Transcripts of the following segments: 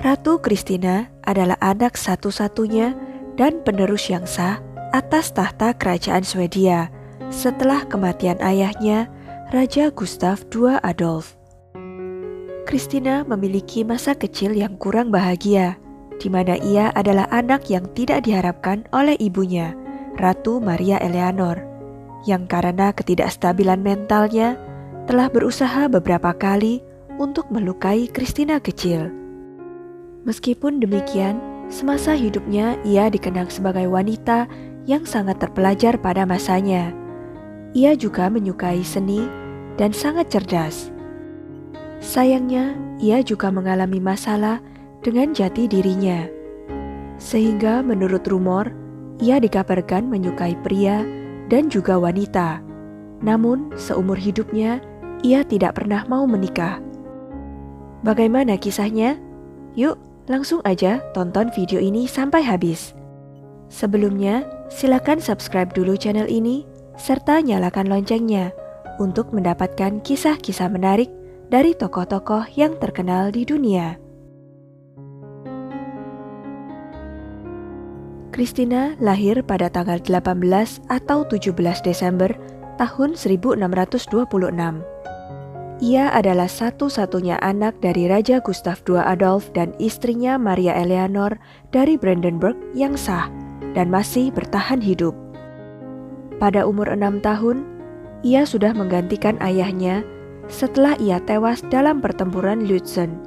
Ratu Christina adalah anak satu-satunya dan penerus yang sah atas tahta kerajaan Swedia setelah kematian ayahnya, Raja Gustav II Adolf. Christina memiliki masa kecil yang kurang bahagia, di mana ia adalah anak yang tidak diharapkan oleh ibunya, Ratu Maria Eleanor, yang karena ketidakstabilan mentalnya telah berusaha beberapa kali untuk melukai Christina kecil. Meskipun demikian, semasa hidupnya ia dikenang sebagai wanita yang sangat terpelajar pada masanya. Ia juga menyukai seni dan sangat cerdas. Sayangnya, ia juga mengalami masalah dengan jati dirinya. Sehingga menurut rumor, ia dikabarkan menyukai pria dan juga wanita. Namun, seumur hidupnya, ia tidak pernah mau menikah. Bagaimana kisahnya? Yuk, langsung aja tonton video ini sampai habis. Sebelumnya, silakan subscribe dulu channel ini, serta nyalakan loncengnya untuk mendapatkan kisah-kisah menarik dari tokoh-tokoh yang terkenal di dunia. Christina lahir pada tanggal 18 atau 17 Desember tahun 1626. Ia adalah satu-satunya anak dari Raja Gustav II Adolf dan istrinya Maria Eleanor dari Brandenburg yang sah dan masih bertahan hidup. Pada umur 6 tahun, ia sudah menggantikan ayahnya setelah ia tewas dalam pertempuran Lützen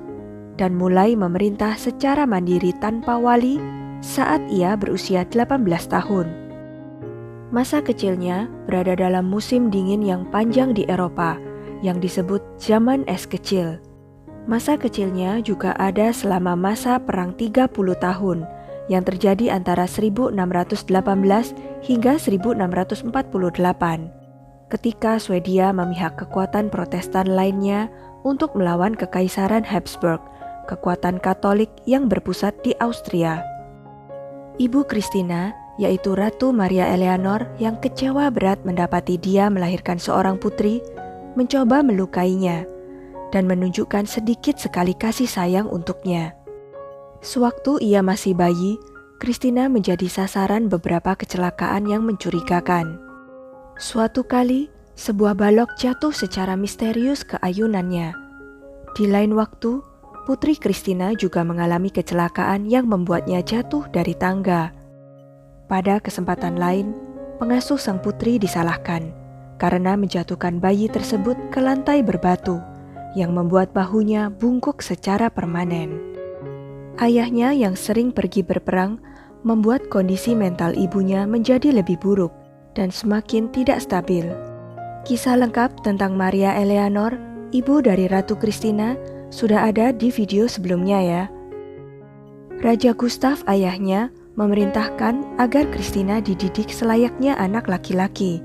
dan mulai memerintah secara mandiri tanpa wali saat ia berusia 18 tahun. Masa kecilnya berada dalam musim dingin yang panjang di Eropa, yang disebut zaman es kecil. Masa kecilnya juga ada selama masa perang 30 tahun yang terjadi antara 1618 hingga 1648 ketika Swedia memihak kekuatan Protestan lainnya untuk melawan Kekaisaran Habsburg, kekuatan Katolik yang berpusat di Austria. Ibu Christina, yaitu Ratu Maria Eleanor yang kecewa berat mendapati dia melahirkan seorang putri, mencoba melukainya dan menunjukkan sedikit sekali kasih sayang untuknya. Sewaktu ia masih bayi, Christina menjadi sasaran beberapa kecelakaan yang mencurigakan. Suatu kali, sebuah balok jatuh secara misterius ke ayunannya. Di lain waktu, putri Christina juga mengalami kecelakaan yang membuatnya jatuh dari tangga. Pada kesempatan lain, pengasuh sang putri disalahkan karena menjatuhkan bayi tersebut ke lantai berbatu yang membuat bahunya bungkuk secara permanen. Ayahnya yang sering pergi berperang membuat kondisi mental ibunya menjadi lebih buruk dan semakin tidak stabil. Kisah lengkap tentang Maria Eleanor, ibu dari Ratu Christina, sudah ada di video sebelumnya ya. Raja Gustav ayahnya memerintahkan agar Christina dididik selayaknya anak laki-laki,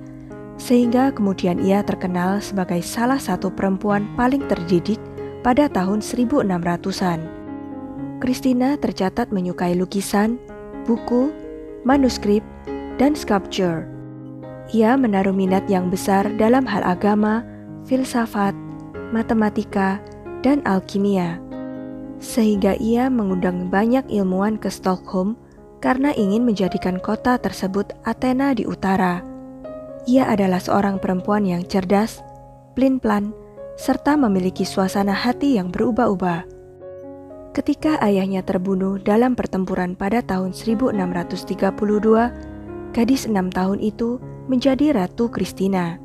sehingga kemudian ia terkenal sebagai salah satu perempuan paling terdidik pada tahun 1600-an. Christina tercatat menyukai lukisan, buku, manuskrip, dan sculpture. Ia menaruh minat yang besar dalam hal agama, filsafat, matematika, dan alkimia, sehingga ia mengundang banyak ilmuwan ke Stockholm karena ingin menjadikan kota tersebut Athena di utara. Ia adalah seorang perempuan yang cerdas, pelin-pelan, serta memiliki suasana hati yang berubah-ubah. Ketika ayahnya terbunuh dalam pertempuran pada tahun 1632, gadis 6 tahun itu menjadi Ratu Christina.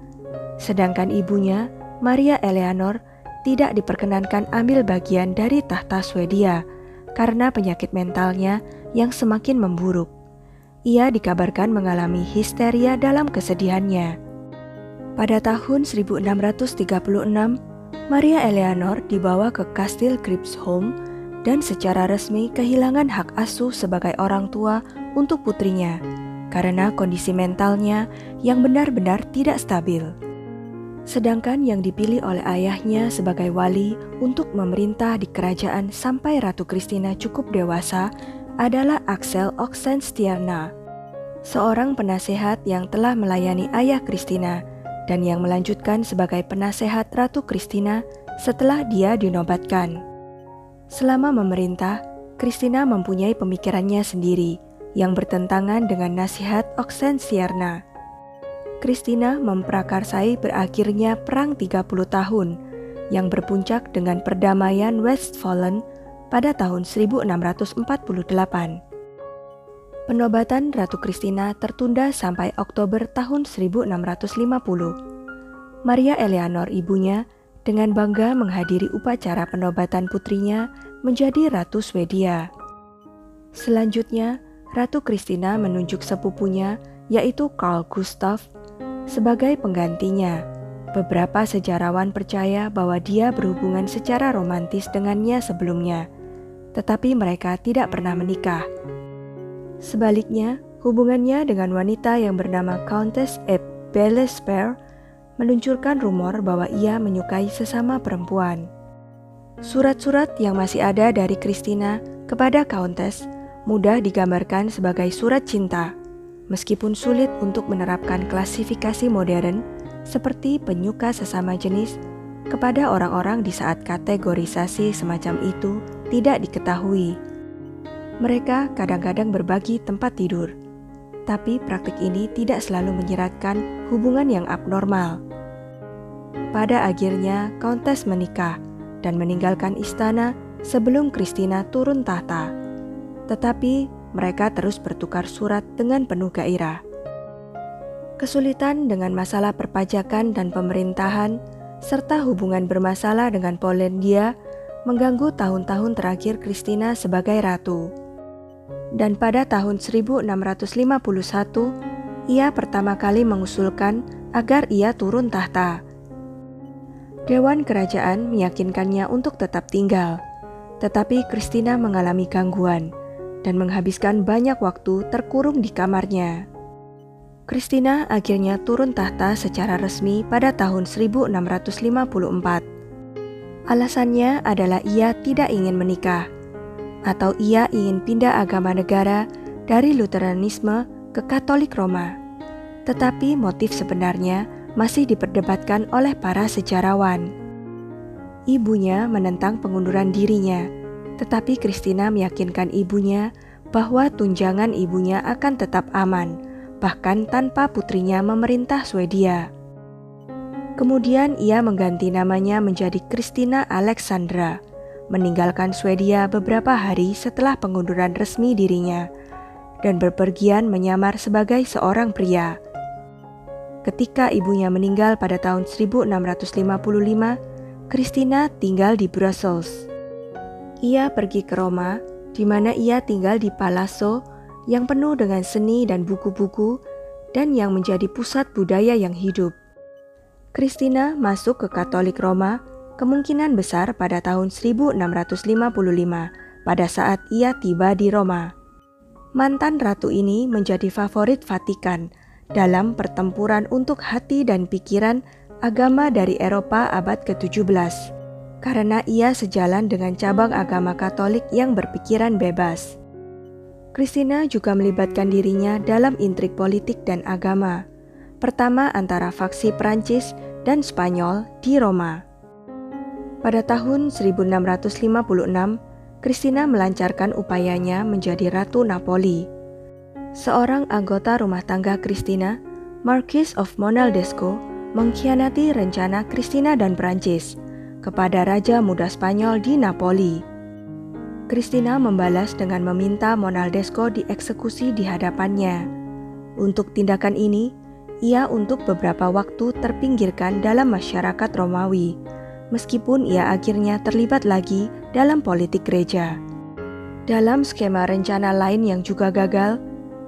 Sedangkan ibunya, Maria Eleanor, tidak diperkenankan ambil bagian dari tahta Swedia karena penyakit mentalnya yang semakin memburuk. Ia dikabarkan mengalami histeria dalam kesedihannya. Pada tahun 1636, Maria Eleanor dibawa ke Kastil Gripsholm dan secara resmi kehilangan hak asuh sebagai orang tua untuk putrinya karena kondisi mentalnya yang benar-benar tidak stabil. Sedangkan yang dipilih oleh ayahnya sebagai wali untuk memerintah di kerajaan sampai Ratu Christina cukup dewasa adalah Axel Oxenstierna, seorang penasehat yang telah melayani ayah Christina dan yang melanjutkan sebagai penasehat Ratu Christina setelah dia dinobatkan. Selama memerintah, Christina mempunyai pemikirannya sendiri yang bertentangan dengan nasihat Oxenstierna. Christina memprakarsai berakhirnya Perang 30 tahun yang berpuncak dengan perdamaian Westfalen pada tahun 1648. Penobatan Ratu Christina tertunda sampai Oktober tahun 1650. Maria Eleanor ibunya dengan bangga menghadiri upacara penobatan putrinya menjadi Ratu Swedia. Selanjutnya, Ratu Christina menunjuk sepupunya yaitu Carl Gustaf sebagai penggantinya. Beberapa sejarawan percaya bahwa dia berhubungan secara romantis dengannya sebelumnya, tetapi mereka tidak pernah menikah. Sebaliknya, hubungannya dengan wanita yang bernama Countess Eb Bellesper meluncurkan rumor bahwa ia menyukai sesama perempuan. Surat-surat yang masih ada dari Christina kepada Countess mudah digambarkan sebagai surat cinta, meskipun sulit untuk menerapkan klasifikasi modern seperti penyuka sesama jenis kepada orang-orang di saat kategorisasi semacam itu tidak diketahui. Mereka kadang-kadang berbagi tempat tidur, tapi praktik ini tidak selalu menyeratkan hubungan yang abnormal. Pada akhirnya, Countess menikah dan meninggalkan istana sebelum Christina turun tahta. Tetapi mereka terus bertukar surat dengan penuh gairah. Kesulitan dengan masalah perpajakan dan pemerintahan, serta hubungan bermasalah dengan Polandia mengganggu tahun-tahun terakhir Christina sebagai ratu. Dan pada tahun 1651, ia pertama kali mengusulkan agar ia turun tahta. Dewan kerajaan meyakinkannya untuk tetap tinggal, tetapi Christina mengalami gangguan dan menghabiskan banyak waktu terkurung di kamarnya. Christina akhirnya turun tahta secara resmi pada tahun 1654. Alasannya adalah ia tidak ingin menikah, atau ia ingin pindah agama negara dari Lutheranisme ke Katolik Roma. Tetapi motif sebenarnya masih diperdebatkan oleh para sejarawan. Ibunya menentang pengunduran dirinya, tetapi Christina meyakinkan ibunya bahwa tunjangan ibunya akan tetap aman, bahkan tanpa putrinya memerintah Swedia. Kemudian ia mengganti namanya menjadi Christina Alexandra, meninggalkan Swedia beberapa hari setelah pengunduran resmi dirinya, dan berpergian menyamar sebagai seorang pria. Ketika ibunya meninggal pada tahun 1655, Christina tinggal di Brussels. Ia pergi ke Roma, di mana ia tinggal di Palazzo yang penuh dengan seni dan buku-buku, dan yang menjadi pusat budaya yang hidup. Christina masuk ke Katolik Roma kemungkinan besar pada tahun 1655 pada saat ia tiba di Roma. Mantan ratu ini menjadi favorit Vatikan dalam pertempuran untuk hati dan pikiran agama dari Eropa abad ke-17, karena ia sejalan dengan cabang agama Katolik yang berpikiran bebas. Christina juga melibatkan dirinya dalam intrik politik dan agama, pertama antara faksi Prancis dan Spanyol di Roma. Pada tahun 1656, Christina melancarkan upayanya menjadi Ratu Napoli. Seorang anggota rumah tangga Christina, Marquis of Monaldesco, mengkhianati rencana Christina dan Prancis kepada Raja Muda Spanyol di Napoli. Christina membalas dengan meminta Monaldesco dieksekusi di hadapannya. Untuk tindakan ini, ia untuk beberapa waktu terpinggirkan dalam masyarakat Romawi, meskipun ia akhirnya terlibat lagi dalam politik gereja. Dalam skema rencana lain yang juga gagal,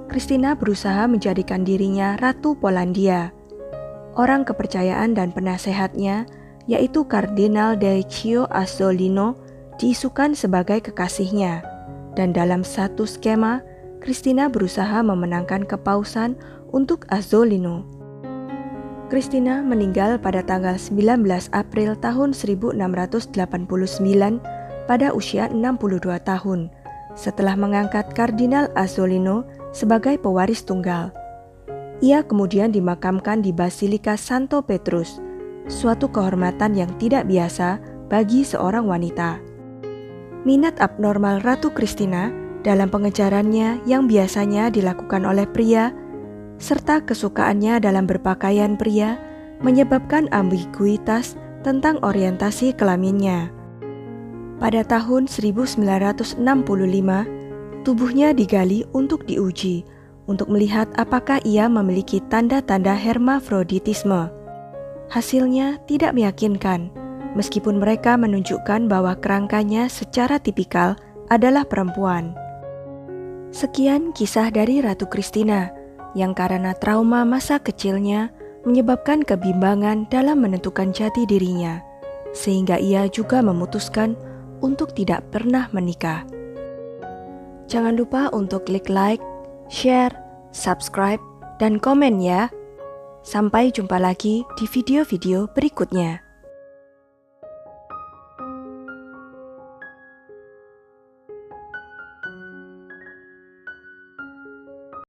Christina berusaha menjadikan dirinya Ratu Polandia. Orang kepercayaan dan penasehatnya, yaitu Kardinal Decio Azzolino, diisukan sebagai kekasihnya, dan dalam satu skema, Christina berusaha memenangkan kepausan untuk Azzolino. Christina meninggal pada tanggal 19 April tahun 1689 pada usia 62 tahun, setelah mengangkat Kardinal Azzolino sebagai pewaris tunggal. Ia kemudian dimakamkan di Basilika Santo Petrus, suatu kehormatan yang tidak biasa bagi seorang wanita. Minat abnormal Ratu Christina dalam pengejarannya yang biasanya dilakukan oleh pria, serta kesukaannya dalam berpakaian pria menyebabkan ambiguitas tentang orientasi kelaminnya. Pada tahun 1965, tubuhnya digali untuk diuji, untuk melihat apakah ia memiliki tanda-tanda hermafroditisme. Hasilnya tidak meyakinkan, meskipun mereka menunjukkan bahwa kerangkanya secara tipikal adalah perempuan. Sekian kisah dari Ratu Christina, yang karena trauma masa kecilnya menyebabkan kebimbangan dalam menentukan jati dirinya, sehingga ia juga memutuskan untuk tidak pernah menikah. Jangan lupa untuk klik like, share, subscribe, dan komen ya. Sampai jumpa lagi di video-video berikutnya.